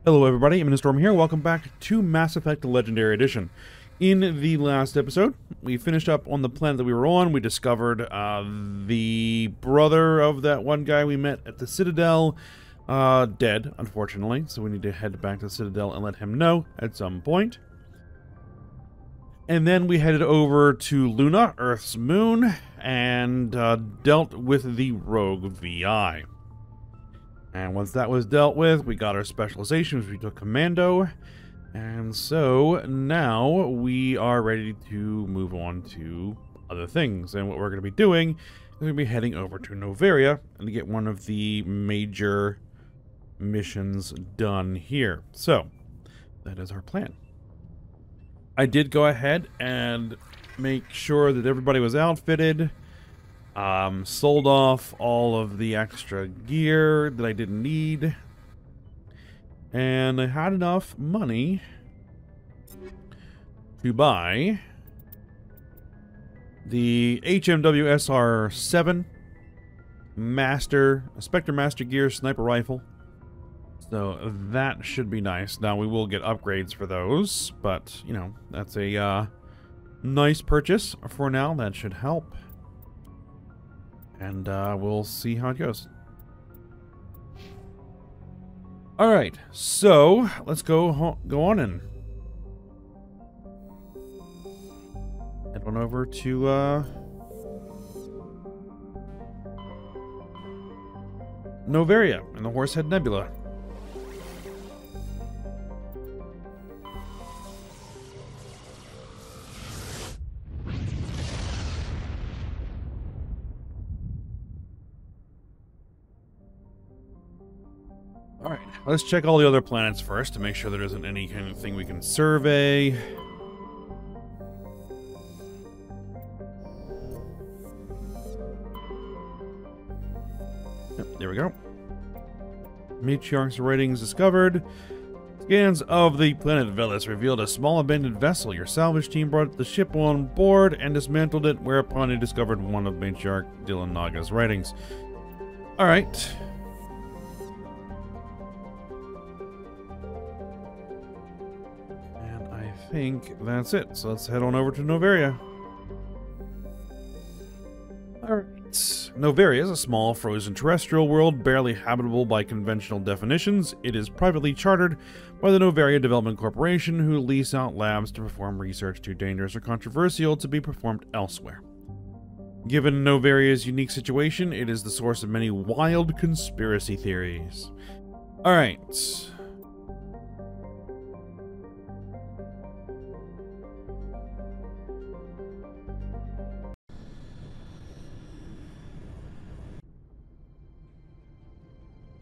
Hello everybody, I'm Storm here. Welcome back to Mass Effect Legendary Edition. In the last episode, we finished up on the planet that we were on. We discovered the brother of that one guy we met at the Citadel, dead, unfortunately. So we need to head back to the Citadel and let him know at some point. And then we headed over to Luna, Earth's moon, and dealt with the rogue VI. And once that was dealt with, we got our specializations, we took commando, and so now we are ready to move on to other things. And what we're going to be doing is we're going to be heading over to Noveria and to get one of the major missions done here. So, that is our plan. I did go ahead and make sure that everybody was outfitted. Sold off all of the extra gear that I didn't need. And I had enough money to buy the HMW SR7 Spectre Master Gear Sniper Rifle. So that should be nice. Now we will get upgrades for those, but, you know, that's a nice purchase for now. That should help. And we'll see how it goes. Alright, so let's go on and head on over to Noveria and the Horsehead Nebula. Alright, let's check all the other planets first to make sure there isn't any kind of thing we can survey. Yep, there we go. Matriarch's ratings discovered. Scans of the planet Velis revealed a small abandoned vessel. Your salvage team brought the ship on board and dismantled it, whereupon they discovered one of Matriarch Dylan Naga's writings. Alright. I think that's it. So let's head on over to Noveria. Alright. Noveria is a small, frozen terrestrial world, barely habitable by conventional definitions. It is privately chartered by the Noveria Development Corporation, who lease out labs to perform research too dangerous or controversial to be performed elsewhere. Given Noveria's unique situation, it is the source of many wild conspiracy theories. Alright.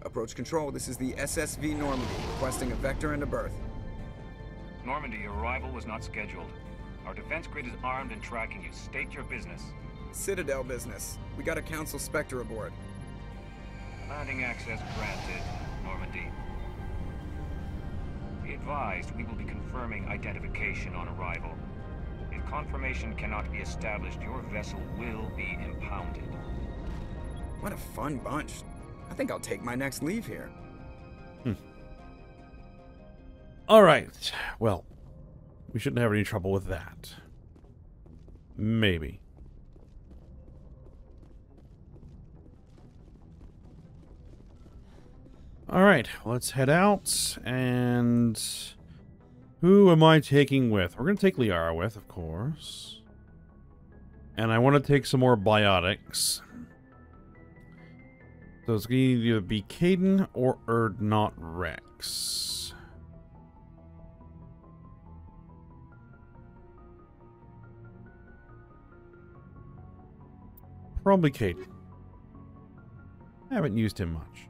Approach control, this is the SSV Normandy, requesting a vector and a berth. Normandy, your arrival was not scheduled. Our defense grid is armed and tracking you. State your business. Citadel business. We got a Council Spectre aboard. Landing access granted, Normandy. Be advised, we will be confirming identification on arrival. If confirmation cannot be established, your vessel will be impounded. What a fun bunch. I think I'll take my next leave here. Alright. Well, we shouldn't have any trouble with that. Maybe. Alright, let's head out. And who am I taking with? We're going to take Liara with, of course. And I want to take some more biotics. So it's going to either be Caden or Erdnot Rex. Probably Caden. I haven't used him much.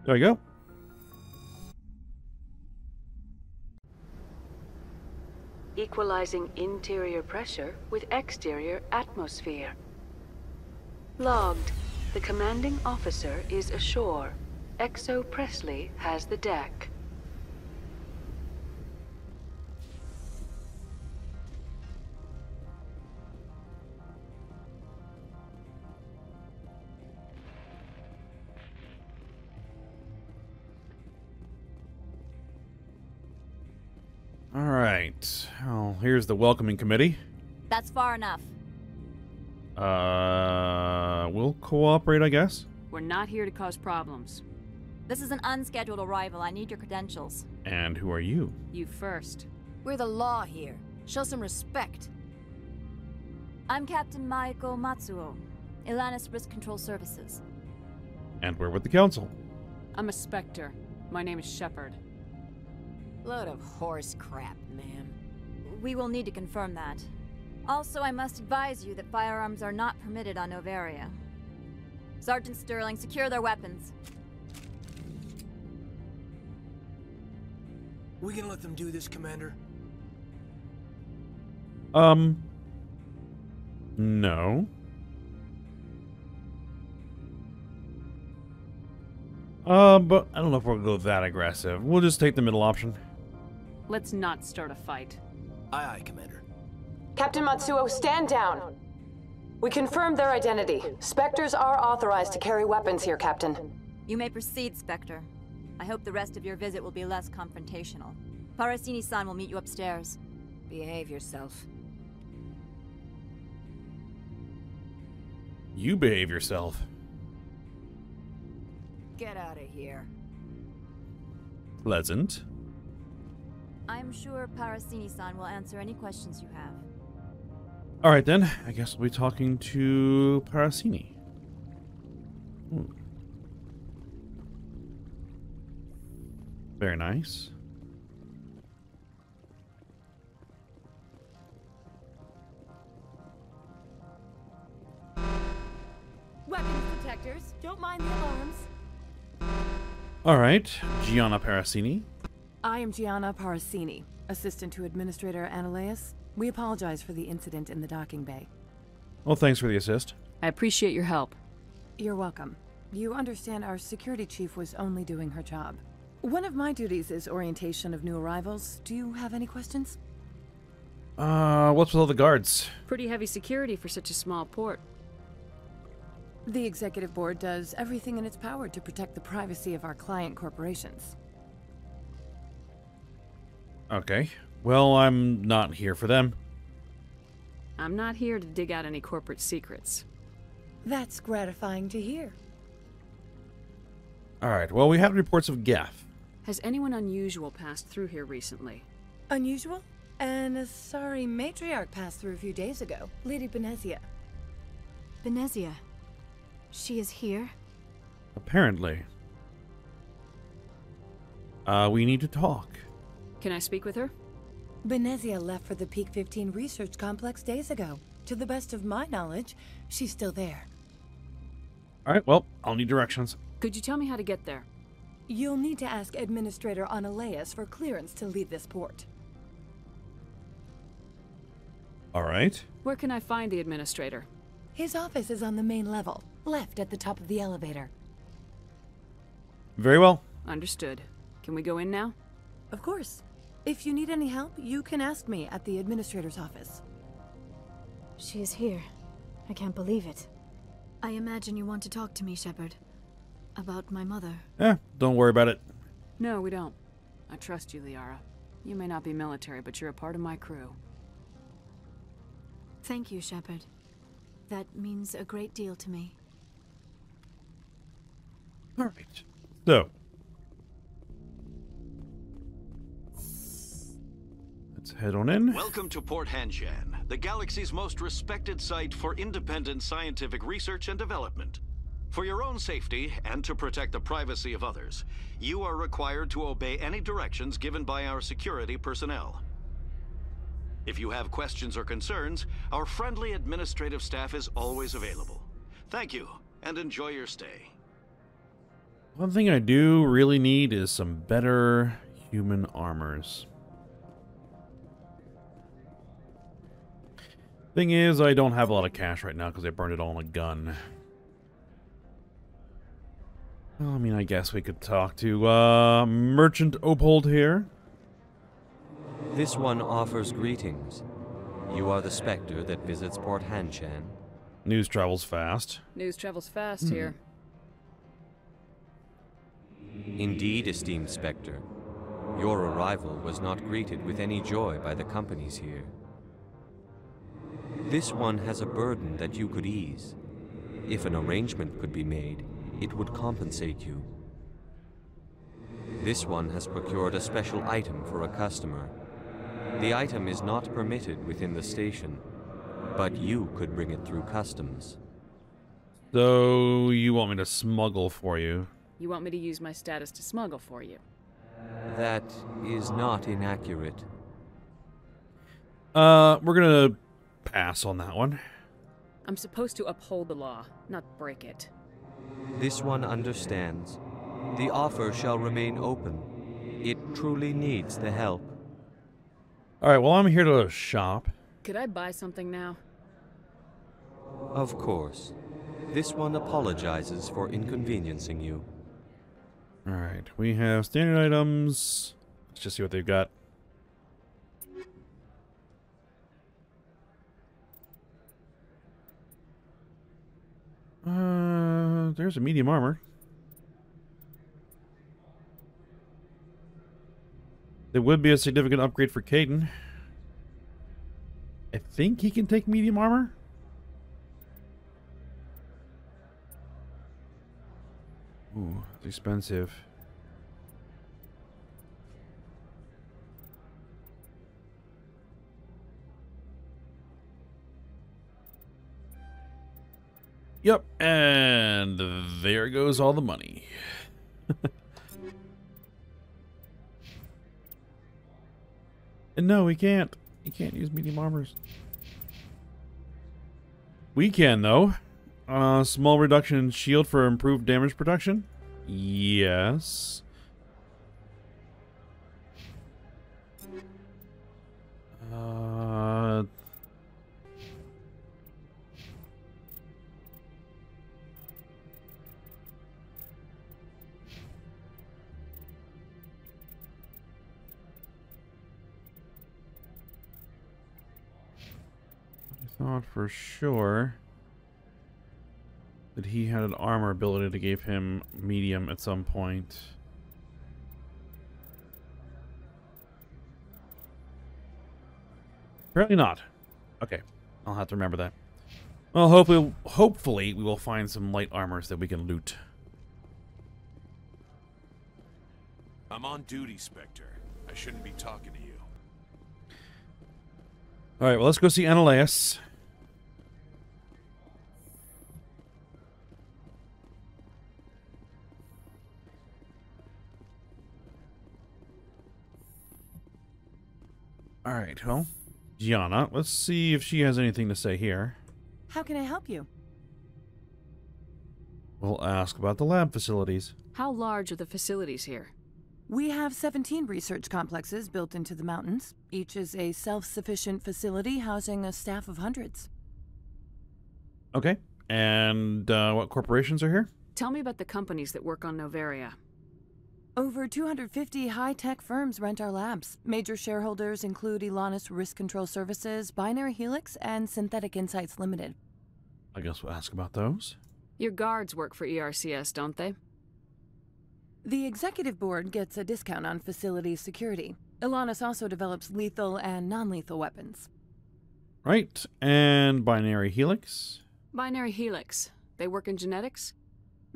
There we go. Equalizing interior pressure with exterior atmosphere. Logged. The commanding officer is ashore. Exo Presley has the deck. Alright. Well, here's the welcoming committee. That's far enough. We'll cooperate, I guess. We're not here to cause problems. This is an unscheduled arrival. I need your credentials. And who are you? You first. We're the law here. Show some respect. I'm Captain Maiko Matsuo, Ilanis Risk Control Services. And we're with the council. I'm a Spectre. My name is Shepard. Load of horse crap, ma'am. We will need to confirm that. Also, I must advise you that firearms are not permitted on Novaria. Sergeant Sterling, secure their weapons. We gonna let them do this, Commander? No. But I don't know if we'll go that aggressive. We'll just take the middle option. Let's not start a fight. Aye, aye, Commander. Captain Matsuo, stand down. We confirmed their identity. Spectres are authorized to carry weapons here, Captain. You may proceed, Spectre. I hope the rest of your visit will be less confrontational. Parasini-san will meet you upstairs. Behave yourself. You behave yourself. Get out of here. Pleasant. I'm sure Parasini-san will answer any questions you have. Alright then, I guess we'll be talking to Parasini. Very nice. Weapons detectors. Don't mind the alarms. Alright, Gianna Parasini. I am Gianna Parasini, assistant to Administrator Analeas. We apologize for the incident in the docking bay. Well, thanks for the assist. I appreciate your help. You're welcome. You understand our security chief was only doing her job. One of my duties is orientation of new arrivals. Do you have any questions? What's with all the guards? Pretty heavy security for such a small port. The executive board does everything in its power to protect the privacy of our client corporations. Okay. Well, I'm not here for them. I'm not here to dig out any corporate secrets. That's gratifying to hear. Alright, well, we had reports of Gaff. Has anyone unusual passed through here recently? Unusual? And a sorry matriarch passed through a few days ago. Lady Benezia. Benezia. She is here? Apparently. We need to talk. Can I speak with her? Benezia left for the Peak 15 research complex days ago. To the best of my knowledge, she's still there. Alright, well, I'll need directions. Could you tell me how to get there? You'll need to ask Administrator Analeas for clearance to leave this port. Alright. Where can I find the administrator? His office is on the main level, left at the top of the elevator. Very well. Understood. Can we go in now? Of course. If you need any help, you can ask me at the administrator's office. She is here. I can't believe it. I imagine you want to talk to me, Shepard. About my mother. Don't worry about it. No, we don't. I trust you, Liara. You may not be military, but you're a part of my crew. Thank you, Shepard. That means a great deal to me. Alright. So. Let's head on in. Welcome to Port Hanshan, the galaxy's most respected site for independent scientific research and development. For your own safety, and to protect the privacy of others, you are required to obey any directions given by our security personnel. If you have questions or concerns, our friendly administrative staff is always available. Thank you, and enjoy your stay. One thing I do really need is some better human armors. Thing is, I don't have a lot of cash right now because I burned it all on a gun. Well, I mean, I guess we could talk to Merchant Opold here. This one offers greetings. You are the Spectre that visits Port Hanshan. News travels fast. News travels fast here. Indeed, esteemed Spectre. Your arrival was not greeted with any joy by the companies here. This one has a burden that you could ease. If an arrangement could be made, it would compensate you. This one has procured a special item for a customer. The item is not permitted within the station, but you could bring it through customs. So, you want me to smuggle for you? You want me to use my status to smuggle for you? That is not inaccurate. We're gonna pass on that one. I'm supposed to uphold the law, not break it. This one understands. The offer shall remain open. It truly needs the help. Alright, well, I'm here to shop. Could I buy something now? Of course. This one apologizes for inconveniencing you. Alright, we have standard items. Let's just see what they've got. There's a medium armor. There would be a significant upgrade for Caden. I think he can take medium armor. Ooh, it's expensive. Yep, and there goes all the money. And no, we can't. You can't use medium armors. We can, though. Small reduction in shield for improved damage protection? Yes. I thought for sure that he had an armor ability that gave him medium at some point. Apparently not. Okay, I'll have to remember that. Well, hopefully we will find some light armors that we can loot. I'm on duty, Spectre. I shouldn't be talking to you. Alright, well, let's go see Annaleus. Alright, well, Gianna, let's see if she has anything to say here. How can I help you? We'll ask about the lab facilities. How large are the facilities here? We have 17 research complexes built into the mountains. Each is a self-sufficient facility housing a staff of hundreds. Okay, and what corporations are here? Tell me about the companies that work on Noveria. Over 250 high-tech firms rent our labs. Major shareholders include Elanus Risk Control Services, Binary Helix, and Synthetic Insights Limited. I guess we'll ask about those. Your guards work for ERCS, don't they? The executive board gets a discount on facility security. Elanus also develops lethal and non-lethal weapons. Right, and Binary Helix? Binary Helix. They work in genetics?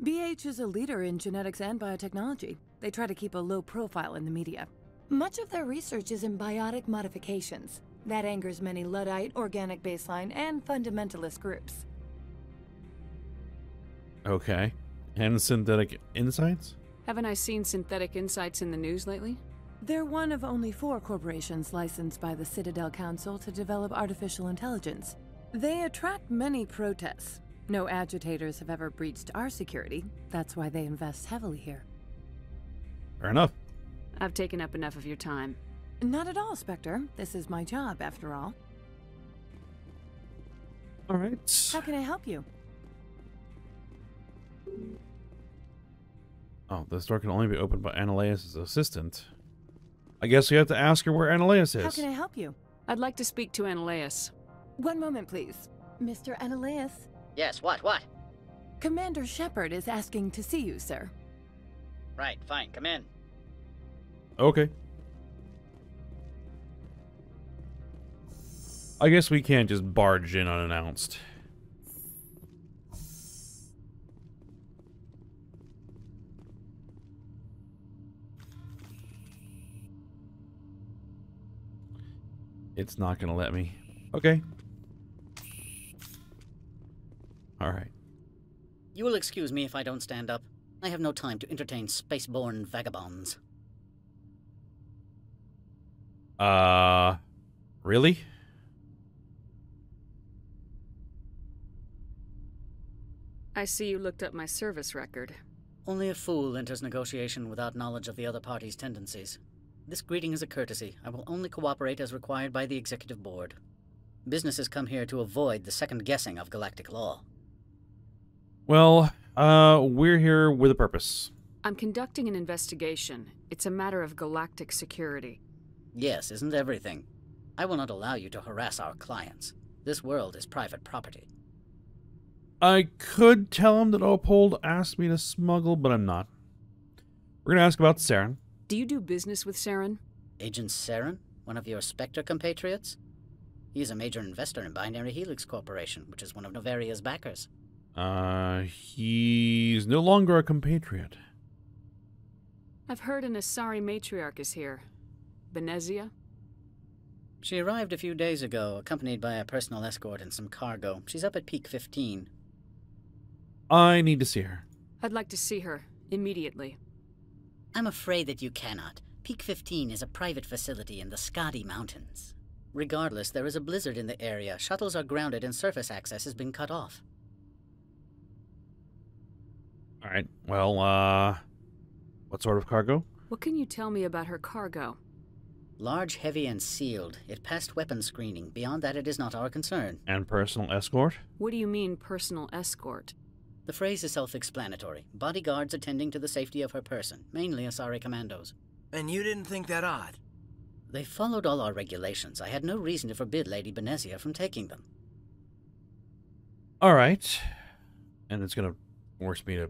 BH is a leader in genetics and biotechnology. They try to keep a low profile in the media. Much of their research is in biotic modifications. That angers many Luddite, organic baseline, and fundamentalist groups. Okay. And Synthetic Insights? Haven't I seen Synthetic Insights in the news lately? They're one of only 4 corporations licensed by the Citadel Council to develop artificial intelligence. They attract many protests. No agitators have ever breached our security. That's why they invest heavily here. Fair enough. I've taken up enough of your time. Not at all, Spectre. This is my job, after all. All right. How can I help you? Oh, this door can only be opened by Annaleus' assistant. I guess we have to ask her where Annaleus is. How can I help you? I'd like to speak to Annaleus. One moment, please. Mr. Annaleus? Yes, what? Commander Shepard is asking to see you, sir. Right, fine, come in. Okay. I guess we can't just barge in unannounced. It's not gonna let me. Okay. Alright. You will excuse me if I don't stand up. I have no time to entertain spaceborne vagabonds. Really? I see you looked up my service record. Only a fool enters negotiation without knowledge of the other party's tendencies. This greeting is a courtesy. I will only cooperate as required by the Executive Board. Businesses come here to avoid the second guessing of galactic law. Well, we're here with a purpose. I'm conducting an investigation. It's a matter of galactic security. Yes, isn't everything? I will not allow you to harass our clients. This world is private property. I could tell him that Opold asked me to smuggle, but I'm not. We're gonna ask about Saren. Do you do business with Saren? Agent Saren? One of your Spectre compatriots? He is a major investor in Binary Helix Corporation, which is one of Novaria's backers. He's no longer a compatriot. I've heard an Asari matriarch is here. Benezia? She arrived a few days ago, accompanied by a personal escort and some cargo. She's up at Peak 15. I need to see her. I'd like to see her, immediately. I'm afraid that you cannot. Peak 15 is a private facility in the Skadi Mountains. Regardless, there is a blizzard in the area. Shuttles are grounded and surface access has been cut off. Alright, well, what sort of cargo? What can you tell me about her cargo? Large, heavy, and sealed. It passed weapon screening. Beyond that, it is not our concern. And personal escort? What do you mean, personal escort? The phrase is self-explanatory. Bodyguards attending to the safety of her person, mainly Asari commandos. And you didn't think that odd? They followed all our regulations. I had no reason to forbid Lady Benezia from taking them. Alright. And it's gonna force me to...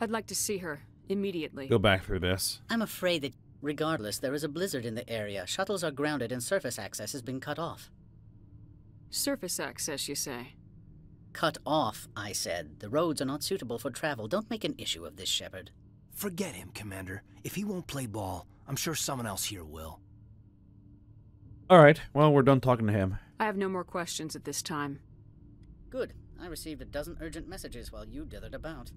I'd like to see her, immediately. go back through this. I'm afraid that, regardless, there is a blizzard in the area. Shuttles are grounded and surface access has been cut off. Surface access, you say? Cut off, I said. The roads are not suitable for travel. Don't make an issue of this, Shepard. Forget him, Commander. If he won't play ball, I'm sure someone else here will. Alright, well, we're done talking to him. I have no more questions at this time. Good. I received a dozen urgent messages while you dithered about.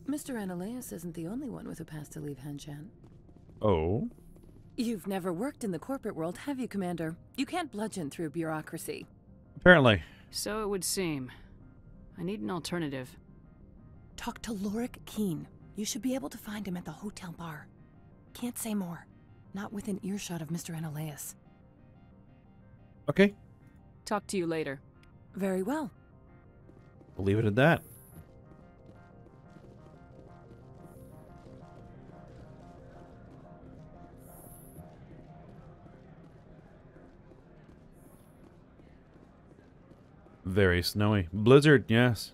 Mr. Ananias isn't the only one with a pass to leave Hanshan. Oh? You've never worked in the corporate world, have you, Commander? You can't bludgeon through bureaucracy. Apparently. So it would seem. I need an alternative. Talk to Lorik Keen. You should be able to find him at the hotel bar. Can't say more. Not within earshot of Mr. Ananias. Okay. Talk to you later. Very well. We'll leave it at that. Very snowy. Blizzard, yes.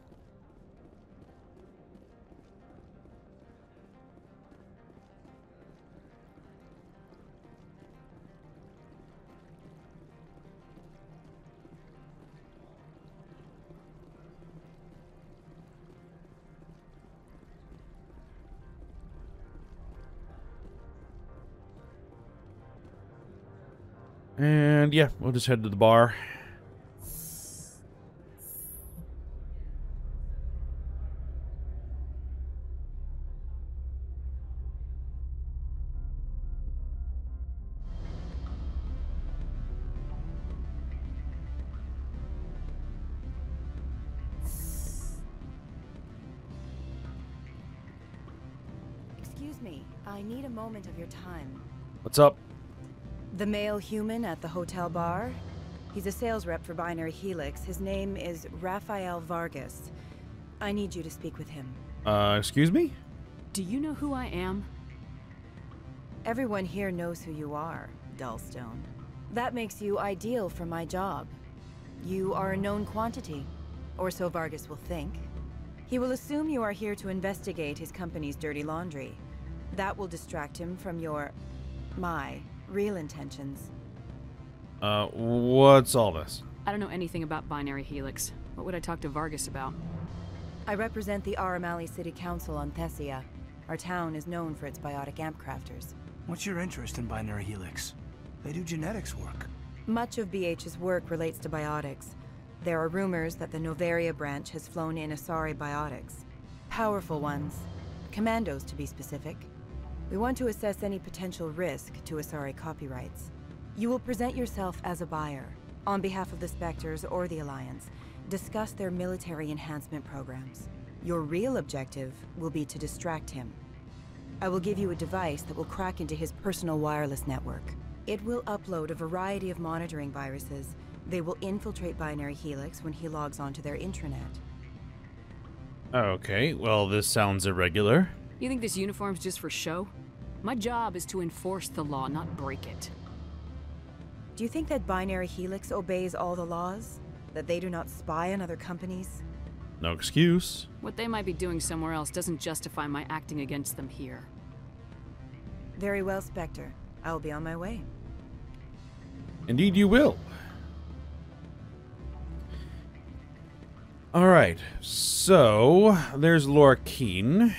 And yeah, we'll just head to the bar. Excuse me, I need a moment of your time. What's up? The male human at the hotel bar? He's a sales rep for Binary Helix. His name is Rafael Vargas. I need you to speak with him. Excuse me? Do you know who I am? Everyone here knows who you are, Dullstone. That makes you ideal for my job. You are a known quantity, or so Vargas will think. He will assume you are here to investigate his company's dirty laundry. That will distract him from my real intentions. What's all this? I don't know anything about Binary Helix. What would I talk to Vargas about? I represent the Aramali City Council on Thessia. Our town is known for its biotic amp crafters. What's your interest in Binary Helix? They do genetics work. Much of BH's work relates to biotics. There are rumors that the Noveria branch has flown in Asari biotics. Powerful ones. Commandos, to be specific. We want to assess any potential risk to Asari copyrights. You will present yourself as a buyer, on behalf of the Spectres or the Alliance. Discuss their military enhancement programs. Your real objective will be to distract him. I will give you a device that will crack into his personal wireless network. It will upload a variety of monitoring viruses. They will infiltrate Binary Helix when he logs onto their intranet. Okay, well, this sounds irregular. You think this uniform's just for show? My job is to enforce the law, not break it. Do you think that Binary Helix obeys all the laws? That they do not spy on other companies? No excuse. What they might be doing somewhere else doesn't justify my acting against them here. Very well, Spectre. I will be on my way. Indeed you will. Alright, so there's Laura Keene.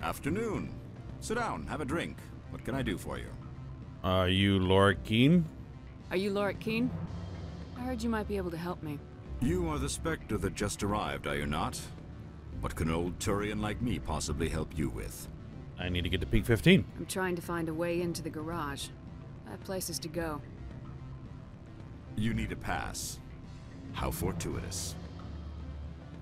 Afternoon. Sit down, have a drink. What can I do for you? Are you Laura Keene? Are you Lorik Keene? I heard you might be able to help me. You are the Spectre that just arrived, are you not? What can an old Turian like me possibly help you with? I need to get to Peak 15. I'm trying to find a way into the garage. I have places to go. You need a pass. How fortuitous.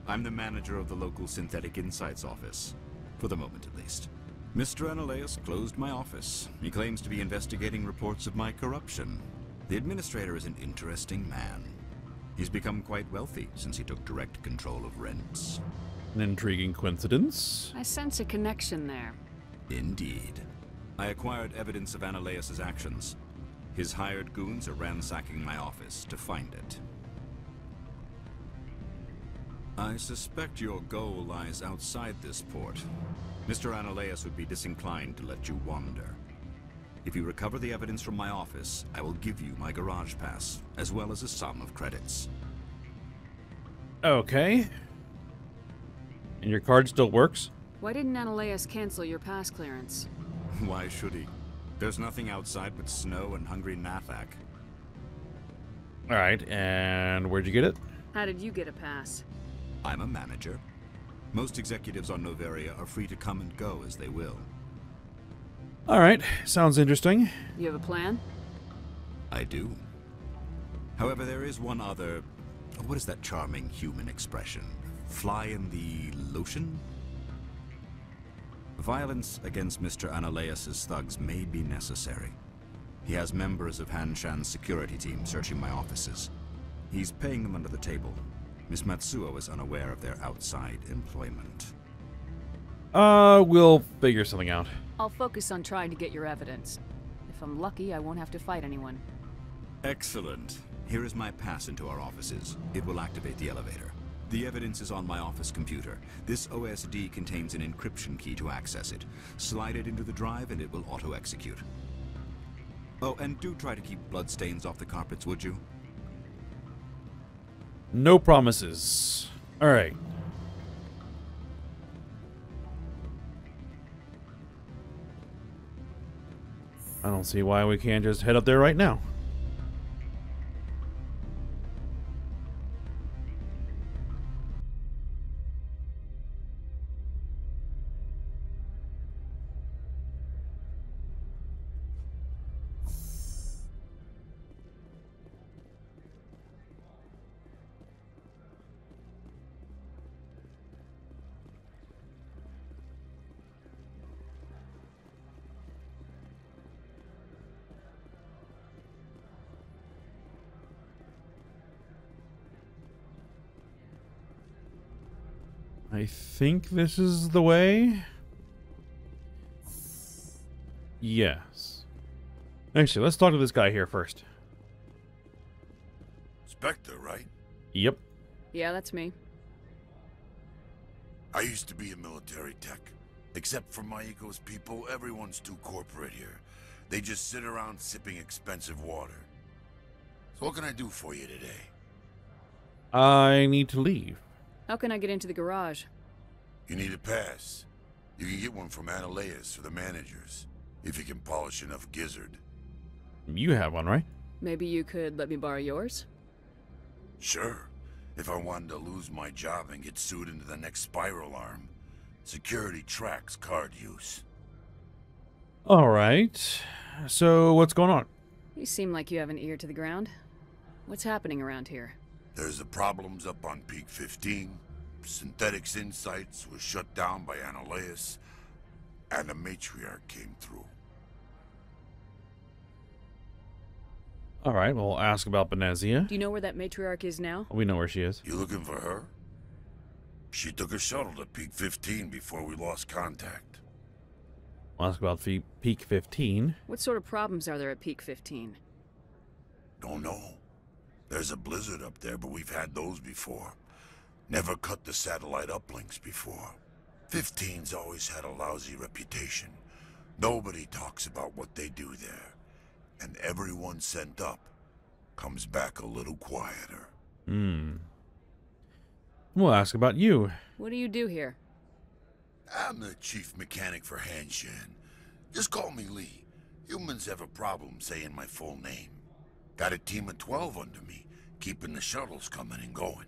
I'm the manager of the local Synthetic Insights office. For the moment, at least. Mr. Analeus closed my office. He claims to be investigating reports of my corruption. The administrator is an interesting man. He's become quite wealthy since he took direct control of rents. An intriguing coincidence. I sense a connection there. Indeed. I acquired evidence of Analeus's actions. His hired goons are ransacking my office to find it. I suspect your goal lies outside this port. Mr. Analeus would be disinclined to let you wander. If you recover the evidence from my office, I will give you my garage pass, as well as a sum of credits. Okay. And your card still works? Why didn't Analeus cancel your pass clearance? Why should he? There's nothing outside but snow and hungry Nathak. Alright, and where'd you get it? How did you get a pass? I'm a manager. Most executives on Noveria are free to come and go as they will. Alright, sounds interesting. You have a plan? I do. However, there is one other... What is that charming human expression? Fly in the lotion? Violence against Mr. Analeus's thugs may be necessary. He has members of Han Shan's security team searching my offices. He's paying them under the table. Miss Matsuo is unaware of their outside employment. We'll figure something out. I'll focus on trying to get your evidence. If I'm lucky, I won't have to fight anyone. Excellent. Here is my pass into our offices. It will activate the elevator. The evidence is on my office computer. This OSD contains an encryption key to access it. Slide it into the drive and it will auto-execute. Oh, and do try to keep bloodstains off the carpets, would you? No promises. Alright. I don't see why we can't just head up there right now. I think this is the way. Yes. Actually, let's talk to this guy here first. Spectre, right? Yep. Yeah, that's me. I used to be a military tech. Except for Maiko's people, everyone's too corporate here. They just sit around sipping expensive water. So what can I do for you today? I need to leave. How can I get into the garage? You need a pass. You can get one from Analeas or the managers, if you can polish enough gizzard. You have one, right? Maybe you could let me borrow yours? Sure. If I wanted to lose my job and get sued into the next spiral arm. Security tracks card use. Alright. So, what's going on? You seem like you have an ear to the ground. What's happening around here? There's the problems up on Peak 15. Synthetics Insights was shut down by Analeas. And the Matriarch came through. Alright, well, we'll ask about Benezia. Do you know where that matriarch is now? We know where she is. You looking for her? She took a shuttle to Peak 15 before we lost contact. We'll ask about Peak 15. What sort of problems are there at Peak 15? Don't know. There's a blizzard up there, but we've had those before. Never cut the satellite uplinks before. 15's always had a lousy reputation. Nobody talks about what they do there. And everyone sent up comes back a little quieter. We'll ask about you. What do you do here? I'm the chief mechanic for Hanshan. Just call me Lee. Humans have a problem saying my full name. Got a team of 12 under me, keeping the shuttles coming and going.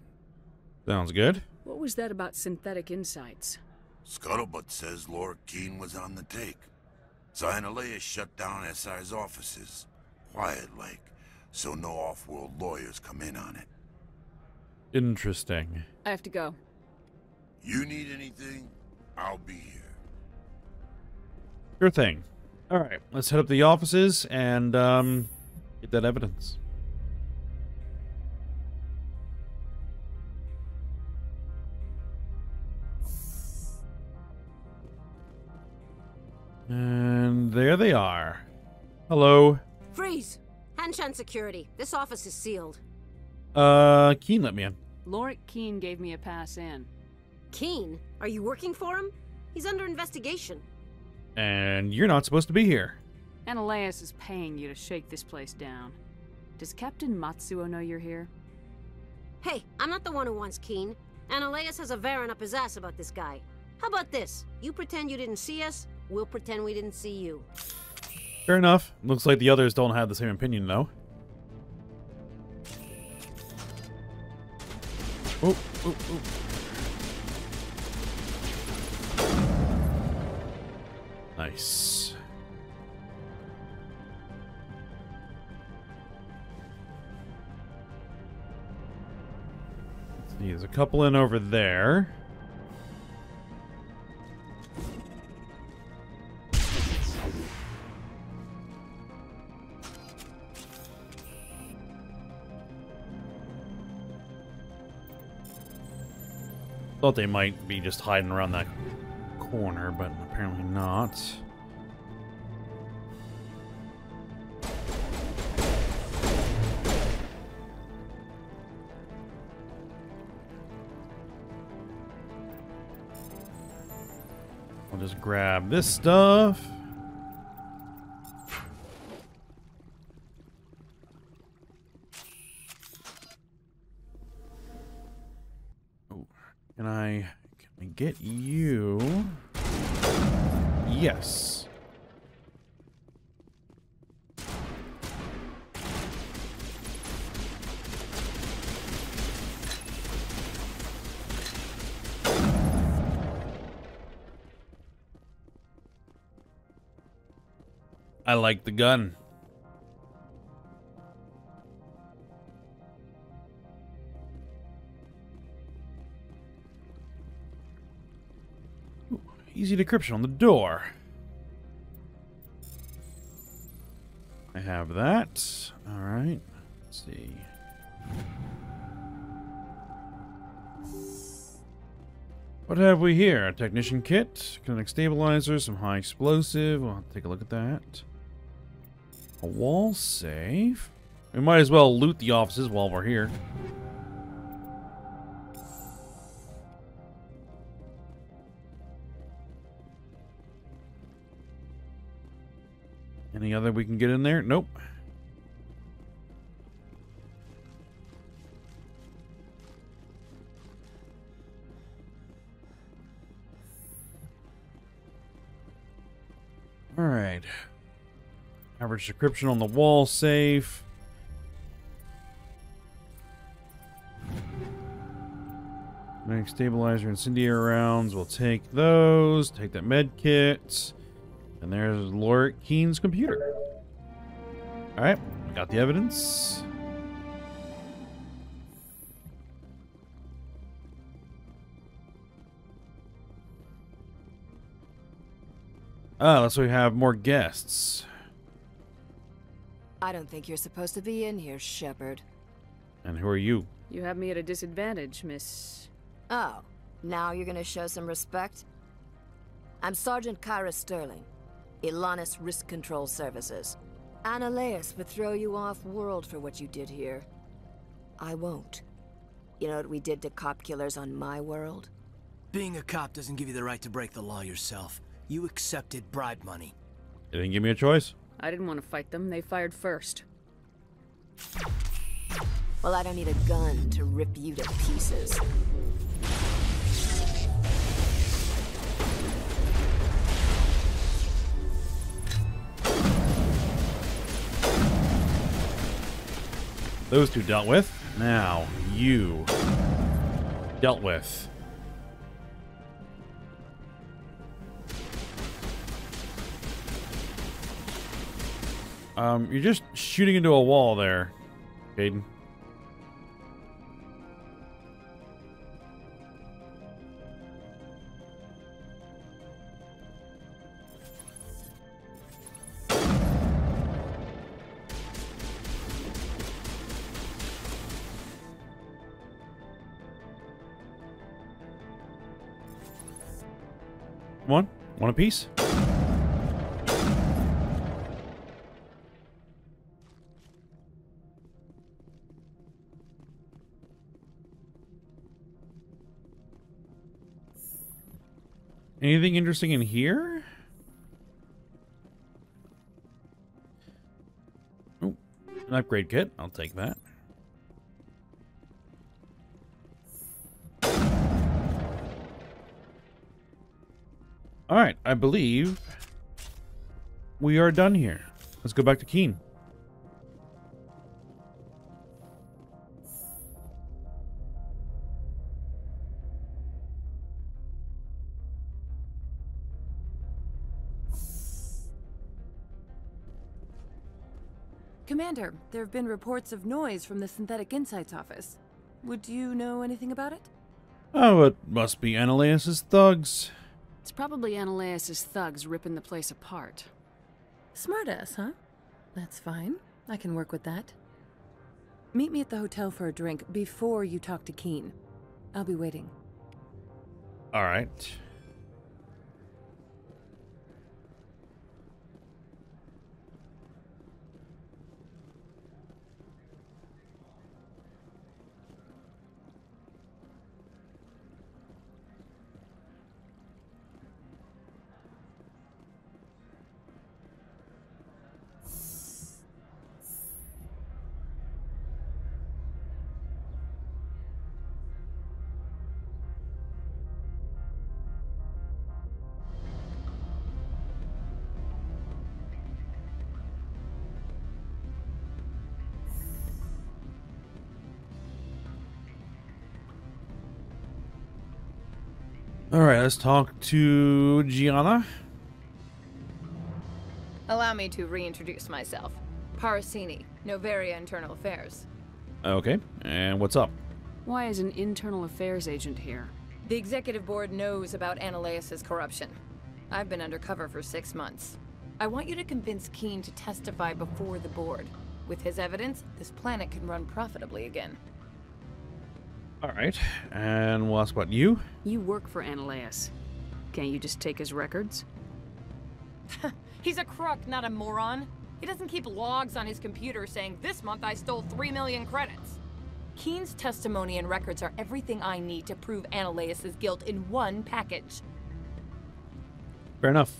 Sounds good. What was that about synthetic insights? Scuttlebutt says Laura Keene was on the take. So Analeas shut down SI's offices. Quiet-like, so no off-world lawyers come in on it. Interesting. I have to go. You need anything? I'll be here. Sure thing. Alright, let's head up to the offices and, get that evidence. And there they are. Hello. Freeze! Hanshan security. This office is sealed. Keene let me in. Lorik Keene gave me a pass in. Keene? Are you working for him? He's under investigation. And you're not supposed to be here. Analeas is paying you to shake this place down. Does Captain Matsuo know you're here? Hey, I'm not the one who wants Keene. Analeas has a Varen up his ass about this guy. How about this? You pretend you didn't see us, we'll pretend we didn't see you. Fair enough. Looks like the others don't have the same opinion, though. Oh, oh, oh. Nice. Let's see, there's a couple in over there. Thought they might be just hiding around that corner, but apparently not. I'll just grab this stuff. Can I get you? Yes. I like the gun. Easy decryption on the door. I have that. All right. Let's see. What have we here? A technician kit, kinetic stabilizer, some high explosive. We'll take a look at that. A wall safe. We might as well loot the offices while we're here. Any other we can get in there? Nope. All right. Average decryption on the wall safe. Magnetic stabilizer, incendiary rounds. We'll take those. Take that med kit. And there's Lord Keen's computer. All right, got the evidence. Ah, let's we have more guests. I don't think you're supposed to be in here, Shepard. And who are you? You have me at a disadvantage, Miss... Oh, now you're gonna show some respect? I'm Sergeant Kyra Sterling, Ilanis Risk Control Services. Analeas would throw you off-world for what you did here. I won't. You know what we did to cop killers on my world? Being a cop doesn't give you the right to break the law yourself. You accepted bribe money. They didn't give me a choice. I didn't want to fight them. They fired first. Well, I don't need a gun to rip you to pieces. Those two dealt with. Now, you dealt with. You're just shooting into a wall there, Caden. Come on, one apiece. Anything interesting in here? Oh, an upgrade kit. I'll take that. All right, I believe we are done here. Let's go back to Keen. Commander, there have been reports of noise from the Synthetic Insights office. Would you know anything about it? Oh, it must be Analeas' thugs. It's probably Analeas' thugs ripping the place apart. Smartass, huh? That's fine. I can work with that. Meet me at the hotel for a drink before you talk to Keen. I'll be waiting. All right. All right, let's talk to Gianna. Allow me to reintroduce myself. Parasini, Novaria Internal Affairs. Okay, and what's up? Why is an internal affairs agent here? The executive board knows about Analeas' corruption. I've been undercover for 6 months. I want you to convince Keen to testify before the board. With his evidence, this planet can run profitably again. All right, and we'll ask about you. You work for Analeas. Can't you just take his records? He's a crook, not a moron. He doesn't keep logs on his computer saying, "This month I stole 3 million credits." Keen's testimony and records are everything I need to prove Analeas' guilt in one package. Fair enough.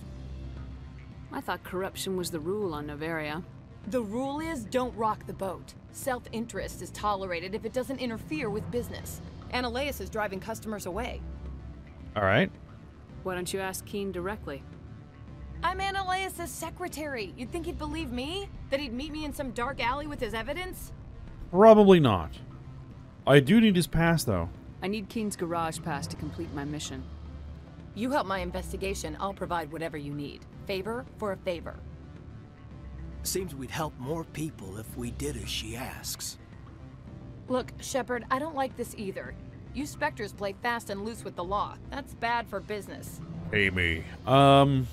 I thought corruption was the rule on Noveria. The rule is don't rock the boat. Self-interest is tolerated if it doesn't interfere with business. Analeus is driving customers away. All right. Why don't you ask Keen directly? I'm Analeus' secretary. You'd think he'd believe me? That he'd meet me in some dark alley with his evidence? Probably not. I do need his pass, though. I need Keen's garage pass to complete my mission. You help my investigation, I'll provide whatever you need. Favor for a favor. Seems we'd help more people if we did as she asks. Look, Shepard, I don't like this either. You Spectres play fast and loose with the law. That's bad for business. Amy. Well,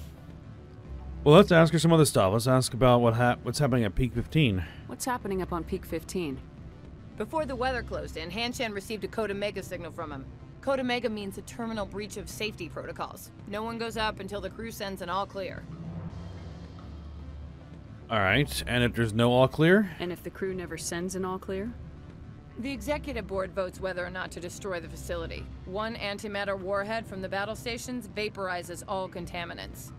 let's ask her some other stuff. Let's ask about what's happening at Peak 15. What's happening up on Peak 15? Before the weather closed in, Hanshan received a Code Omega signal from him. Code Omega means a terminal breach of safety protocols. No one goes up until the crew sends an all clear. Alright, and if there's no all clear? And if the crew never sends an all clear? The executive board votes whether or not to destroy the facility. One antimatter warhead from the battle stations vaporizes all contaminants.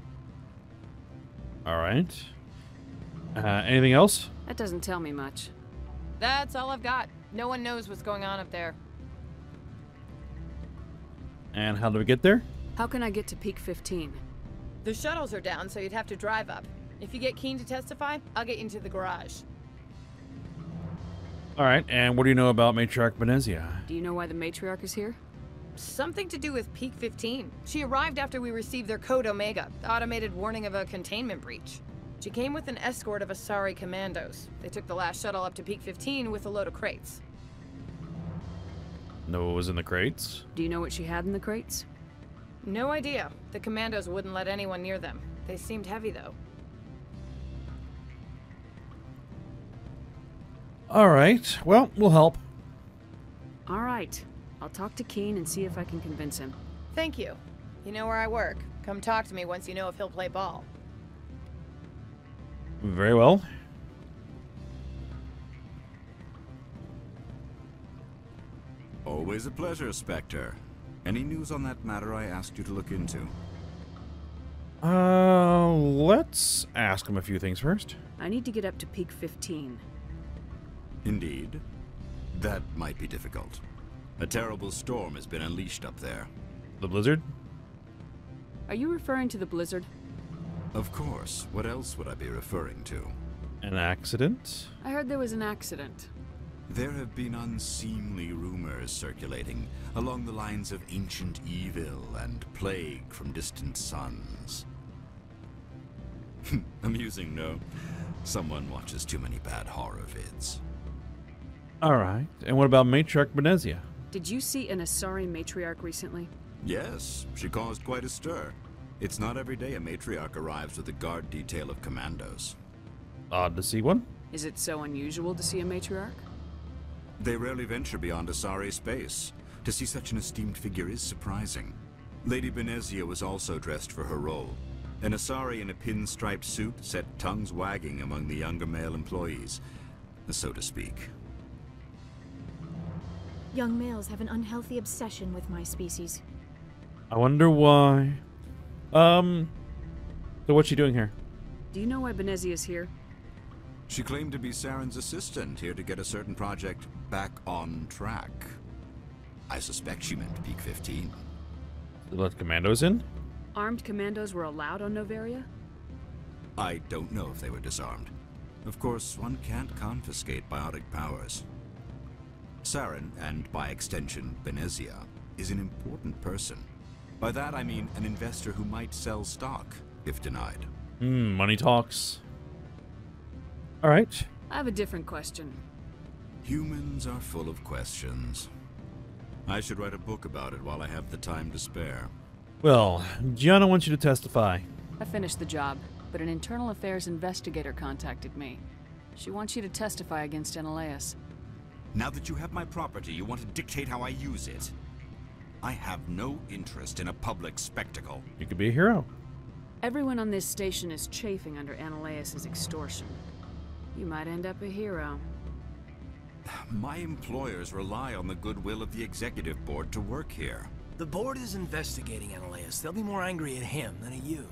Alright. Anything else? That doesn't tell me much. That's all I've got. No one knows what's going on up there. And how do we get there? How can I get to Peak 15? The shuttles are down, so you'd have to drive up. If you get Keen to testify, I'll get you into the garage. Alright, and what do you know about Matriarch Benezia? Do you know why the Matriarch is here? Something to do with Peak 15. She arrived after we received their Code Omega, the automated warning of a containment breach. She came with an escort of Asari commandos. They took the last shuttle up to Peak 15 with a load of crates. Know what was in the crates? Do you know what she had in the crates? No idea. The commandos wouldn't let anyone near them. They seemed heavy, though. Alright, well, we'll help. Alright. I'll talk to Keen and see if I can convince him. Thank you. You know where I work. Come talk to me once you know if he'll play ball. Very well. Always a pleasure, Spectre. Any news on that matter I asked you to look into? Let's ask him a few things first. I need to get up to Peak 15. Indeed. That might be difficult. A terrible storm has been unleashed up there. The blizzard? Are you referring to the blizzard? Of course. What else would I be referring to? An accident? I heard there was an accident. There have been unseemly rumors circulating along the lines of ancient evil and plague from distant suns. Amusing, no? Someone watches too many bad horror vids. Alright, and what about Matriarch Benezia? Did you see an Asari matriarch recently? Yes, she caused quite a stir. It's not every day a matriarch arrives with a guard detail of commandos. Odd to see one? Is it so unusual to see a matriarch? They rarely venture beyond Asari space. To see such an esteemed figure is surprising. Lady Benezia was also dressed for her role. An Asari in a pinstriped suit set tongues wagging among the younger male employees, so to speak. Young males have an unhealthy obsession with my species. I wonder why. So what's she doing here? Do you know why Benezia is here? She claimed to be Saren's assistant, here to get a certain project back on track. I suspect she meant Peak 15. They let commandos in? Armed commandos were allowed on Noveria? I don't know if they were disarmed. Of course, one can't confiscate biotic powers. Saren, and by extension Benezia, is an important person. By that I mean an investor who might sell stock, if denied. Money talks. Alright. I have a different question. Humans are full of questions. I should write a book about it while I have the time to spare. Well, Gianna wants you to testify. I finished the job, but an internal affairs investigator contacted me. She wants you to testify against Analeus. Now that you have my property, you want to dictate how I use it. I have no interest in a public spectacle. You could be a hero. Everyone on this station is chafing under Analeus' extortion. You might end up a hero. My employers rely on the goodwill of the executive board to work here. The board is investigating Analeus. They'll be more angry at him than at you.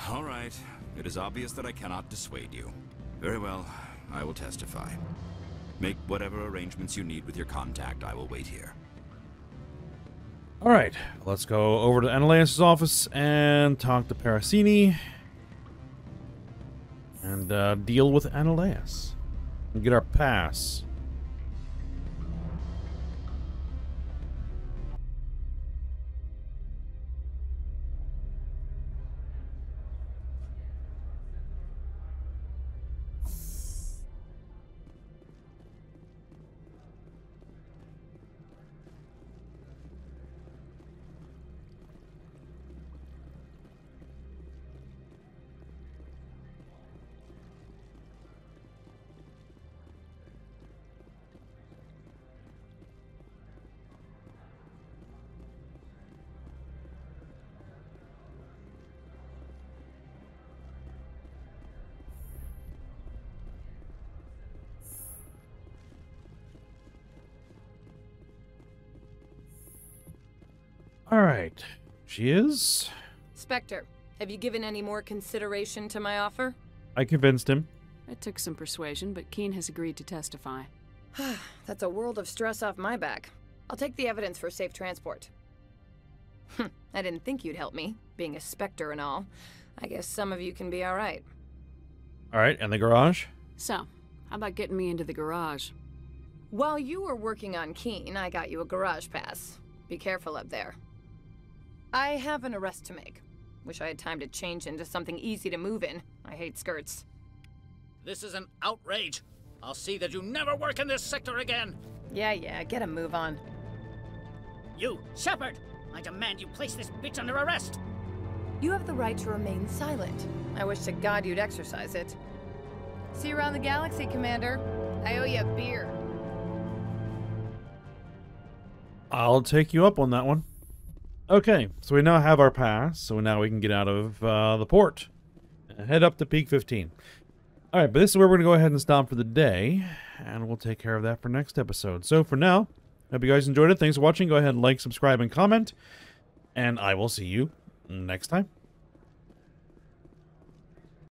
All right. It is obvious that I cannot dissuade you. Very well. I will testify. Make whatever arrangements you need with your contact. I will wait here. All right, let's go over to Ananias' office and talk to Parasini and deal with Ananias and get our pass. All right, she is. Spectre, have you given any more consideration to my offer? I convinced him. It took some persuasion, but Keen has agreed to testify. That's a world of stress off my back. I'll take the evidence for safe transport. I didn't think you'd help me, being a Spectre and all. I guess some of you can be all right. All right, and the garage? So, how about getting me into the garage? While you were working on Keen, I got you a garage pass. Be careful up there. I have an arrest to make. Wish I had time to change into something easy to move in. I hate skirts. This is an outrage. I'll see that you never work in this sector again. Yeah, get a move on. You, Shepard! I demand you place this bitch under arrest! You have the right to remain silent. I wish to God you'd exercise it. See you around the galaxy, Commander. I owe you a beer. I'll take you up on that one. Okay, so we now have our pass, so now we can get out of the port and head up to Peak 15. All right, but this is where we're going to go ahead and stop for the day, and we'll take care of that for next episode. So for now, hope you guys enjoyed it. Thanks for watching. Go ahead and like, subscribe, and comment, and I will see you next time.